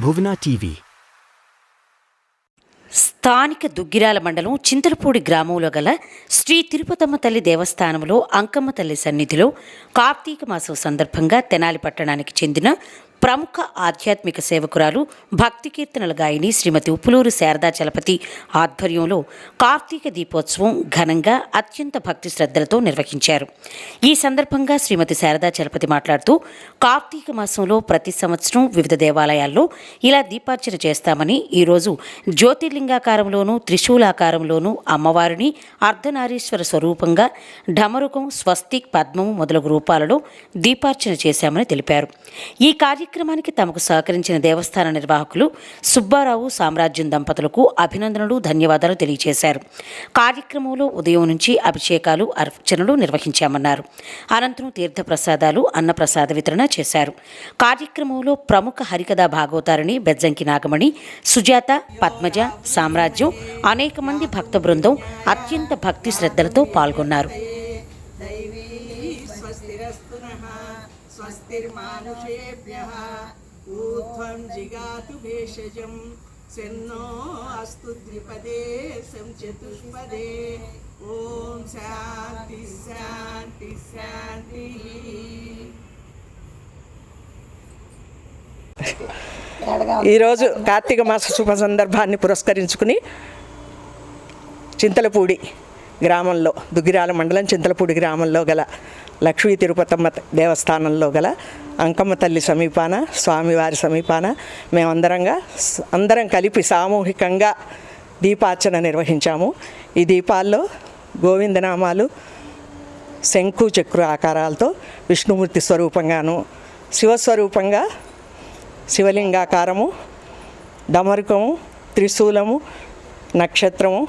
Bhuvana TV. స్థానిక దుగ్గిరాల మండలం చింతలపూడి గ్రామంలో గల శ్రీ తిరుపతమ్మ తల్లి దేవస్థానంలో అంకమ్మ తల్లి సన్నిధిలో కార్తీక మాసం సందర్భంగా తెనాలి పట్టణానికి చెందిన ప్రముఖ ఆధ్యాత్మిక సేవకురాలు భక్తి కీర్తనల గాయని శ్రీమతి ఉప్పులూరు శారదా చలపతి ఆధ్వర్యంలో కార్తీక దీపోత్సవం ఘనంగా అత్యంత భక్తి శ్రద్ధలతో నిర్వహించారు. ఈ సందర్భంగా శ్రీమతి శారదా చలపతి మాట్లాడుతూ కార్తీక మాసంలో ప్రతి సంవత్సరం వివిధ దేవాలయాల్లో ఇలా దీపార్చన చేస్తామని, ఈరోజు జ్యోతిర్లింగాకారంలోనూ త్రిశూలాకారంలోనూ అమ్మవారిని అర్ధనారీశ్వర స్వరూపంగా ఢమరుకం, స్వస్తిక్, పద్మము మొదలగు రూపాలలో దీపార్చన చేశామని తెలిపారు. ఈ కార్యక్రమానికి తమకు సహకరించిన దేవస్థాన నిర్వాహకులు సుబ్బారావు, సామ్రాజ్యం దంపతులకు అభినందనలు, ధన్యవాదాలు తెలియజేశారు. కార్యక్రమంలో ఉదయం నుంచి అభిషేకాలు, అర్చనలు నిర్వహించామన్నారు. అనంతరం తీర్థప్రసాదాలు, అన్నప్రసాద వితరణ చేశారు. కార్యక్రమంలో ప్రముఖ హరికథా భాగవతారిణి బెజ్జంకి నాగమణి, సుజాత, పద్మజ, సామ్రాజ్యం, అనేక మంది భక్త బృందం అత్యంత భక్తి శ్రద్ధలతో పాల్గొన్నారు. स्वस्तिर्मानुषेभ्यः ऊर्ध्वं जिगातु भेषजं सेन्नो अस्तु द्विपदे चतुष्पदे ॐ शान्ति शान्ति शान्तिः. ఈరోజు కార్తీక మాస శుభ సందర్భాన్ని పురస్కరించుకుని చింతలపూడి గ్రామంలో, దుగ్గిరాల మండలం చింతలపూడి గ్రామంలో గల లక్ష్మీ తిరుపతమ్మ దేవస్థానంలో గల అంకమ్మ తల్లి సమీపాన, స్వామివారి సమీపాన అందరం కలిపి సామూహికంగా దీపార్చన నిర్వహించాము. ఈ దీపాల్లో గోవిందనామాలు, శంకు చక్ర ఆకారాలతో విష్ణుమూర్తి స్వరూపంగాను, శివస్వరూపంగా శివలింగాకారము, డమరుకము, త్రిశూలము, నక్షత్రము,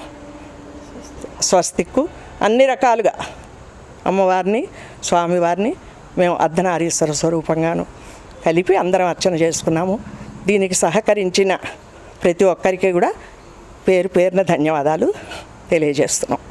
స్వస్తిక్కు, అన్ని రకాలుగా అమ్మవారిని, స్వామివారిని మేము అర్ధనారీశ్వర స్వరూపంగాను కలిపి అందరం అర్చన చేసుకున్నాము. దీనికి సహకరించిన ప్రతి ఒక్కరికి కూడా పేరు పేరున ధన్యవాదాలు తెలియజేస్తున్నాం.